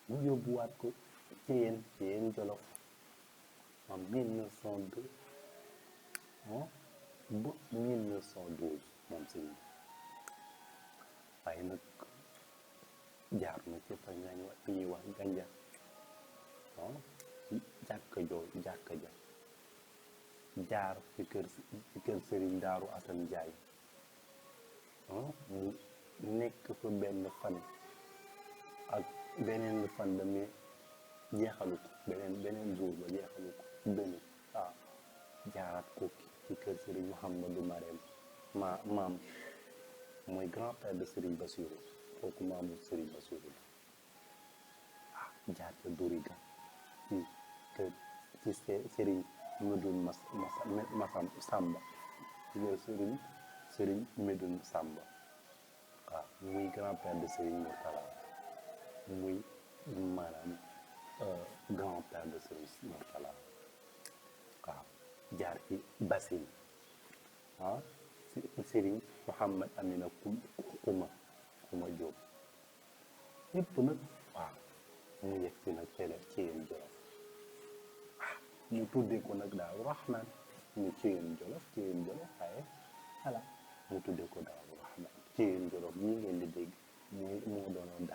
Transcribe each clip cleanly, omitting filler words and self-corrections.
mu yóbbuwaat ko ci yéen Jolof en 1902 ba 1912 moom sëñ bi waaye nag jaar na ci fa fi ñuy wax gànja jàkka ja jaar ci kër sëriñ Daaru Asan Njaay mu nekk fa benn fan ak beneen fan la mais jeexalu ko beneen jour ba jeexalu ko benn jaaraat Kokki ci kër sëriñ Mouhamadou Marème maam mooy grand-père de Serigne Bassirou kooku maamu Serigne Bassirou la jaar ca Doriga ci Serigne Medoune Samba ci Serigne Medoune Samba muy grand-père de Serigne Mourtala muy maanaam grand-père de Serigne Mourtala jaar ci Bassine Serigne Mouhamad Amina Xuma Jóob yëpp nag mu yegg si nag ci yéen Jolof mu tuddee ko nag Daaru Rahman mu ci yéen Jolof waaye voilà mu tuddee ko Daaru Rahman ci yéen Jolof yi ngeen di dégg moo doonoon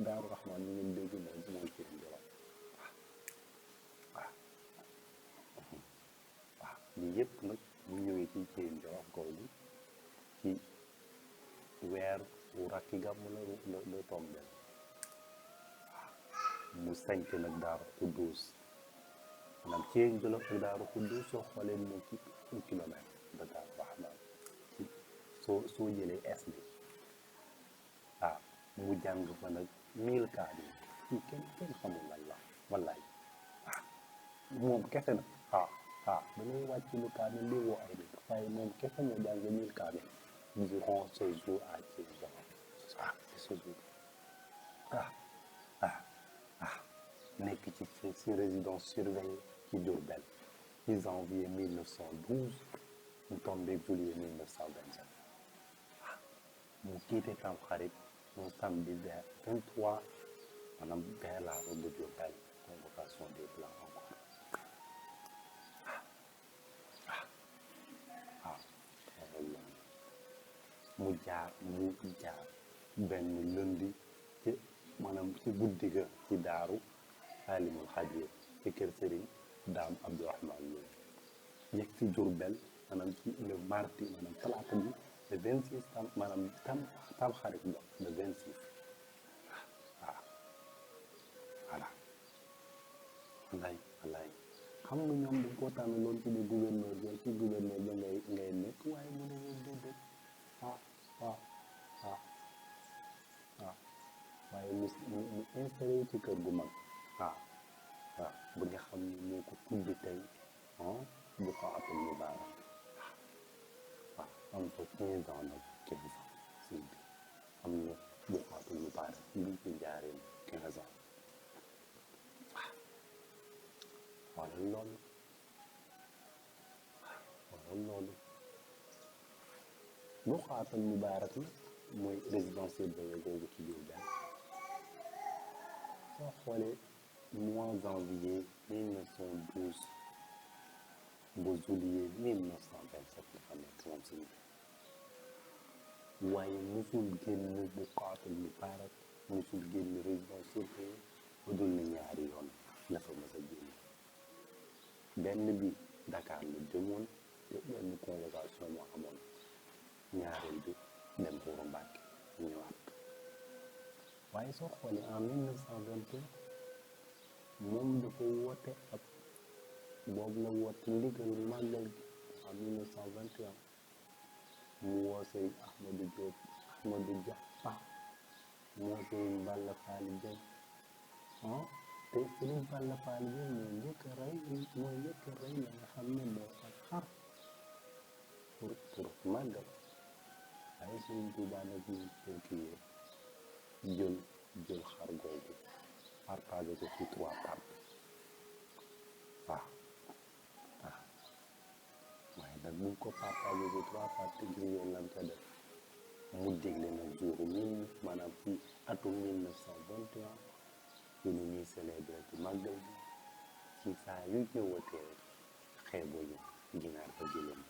Daaru Rahman yi ngeen dégg mooy ci yéen Jolof lii yëpp nag mu ñëwee ci yéen Jolof googu ci weer wu rakki gàmmu la tombeel mu sanc nag Daaru Xuddus maanaam ci yéen Jolof ak Daaru Xuddus soo xoolee moo ci 1 kilomètre de Daaru Rahman ci soo jëlee es bi mu jàng fa nag 1000 kaamil fii kenn xamul lan la wallaay moom kese nag dañuy wàcc lu kaamil li woo ay nit waaye moom kese moo jàng 1000 kaamil durant ce jour à ce jour nekk ci résidence surveillée ci Diourbel ci janvier 1912 mu tombé juillet 1927 mu quitté Tamxarit mu samedi vers 23 maanaam vers la route de Diourbel convocation des Blancs encore mu jaar benn lundi ci maanaam ci guddi ga ci daaru Alimul Xabiir ci kër Sëriñ Daam Abdourahmane Lo yegg ci Diourbel maanaam ci le mardi maanaam talaata bi le 26 maanaam tam xarit ba le 26 voilà wallaay xam nga ñoom dañ koo tànn loolu ci ne gouverneur ba ci gouverneur ba ngay nekk waaye mu ne leen déedéet waaye mu installé ci kër gu mag bu nga xam ne moo ko tuddi tey bu ko atul Mubaarak am fa 15 ans nag 15 ans si bi am na bu ko atul Mubaarak bi ci jaaree 15 ans wala loolu bu ko atul Mubaarak la mooy résidence surveillée googu ci Diourbel soo xoolee mois janvier 1912 ba juillet 1927 dafa nekk moom si waaye musul génn bu xaatul Mubaarak musul génn résidence surveillée ba dul na ñaari yoon la fa mës a génn benn bi Dakar la jëmoon benn convocation moo amoon ñaareel bi dem Buuru Mbàkke ñëwaat waaye soo xoolee en 1921 moom dafa woote ak boobu la woote ndigalu màggal gi en 1921 mu woo Sëriñ Ahmadou Diop Ahmadou Dia mu woo Sëriñ Balla Faali Dieng te Sëriñ Balla Faali Dieng mooy njëkk a rey la nga xam ne moo ak xar pour màggal waaye Sëriñ Tuubaa nag ñu kii jël xar googu partagé ko ci 3 parties waaye nag bu ko partagé ci 3 parties gis ngeen lan ca def mu digle nag jour maanaam ci atum 1921 ci ni ñuy célébrer ci màggal bi ci saa yu ñëwatee rek xeebuñu ginaar ba jëloon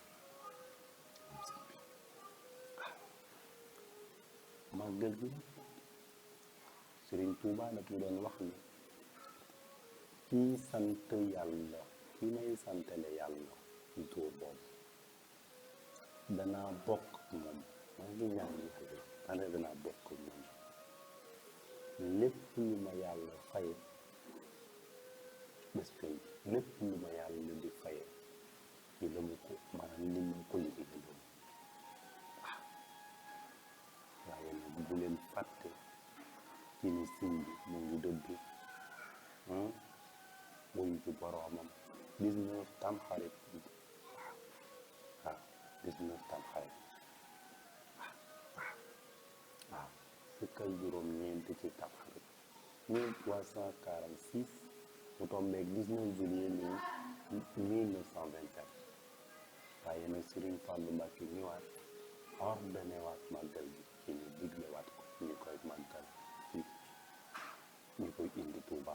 màggal gi Sëriñ Tuubaa daf ñu doon wax ni kii sant yàlla ki may santale yàlla ci tur boobu danaa bokk moom maa ngi ñaan yàlla ane danaa bokk moom lépp lu ma yàlla faye bés penc lépp lu ma yàlla di faye ci la mu ko maanaam li ma ko liggéeyaloon waaye nag bu leen fàtte ci ni sëñ bi mu ngi dëddu wuy ci boroomam 19 Tamxarit waaw 19 Tamxarit waaw fukk ak juróom-ñeent ci Tamxarit 1346 mu tombeeg 19 juillet 1927 waaye nag Sëriñ Fallu Mbàkke ñëwaat ordonné waat màggal bi ci ñu digle waat ko ñu koy màggal ñu koy indi Tuuba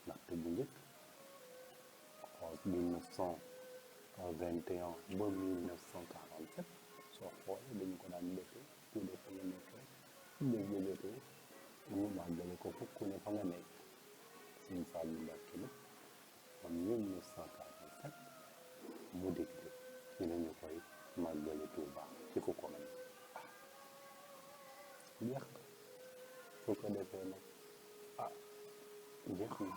ndaxte bu njëkk xool 1921 ba 1947 soo xoolee dañu ko daan defee ku def fa nga nekk rek dégg jotee ñu màggale ko fukk ne fa nga nekk Sëñ Fallu Mbàkke la en 1947 mu digle ci nañu koy màggale Tuuba ci ku ko mën jeex na su ko defee nag jeex na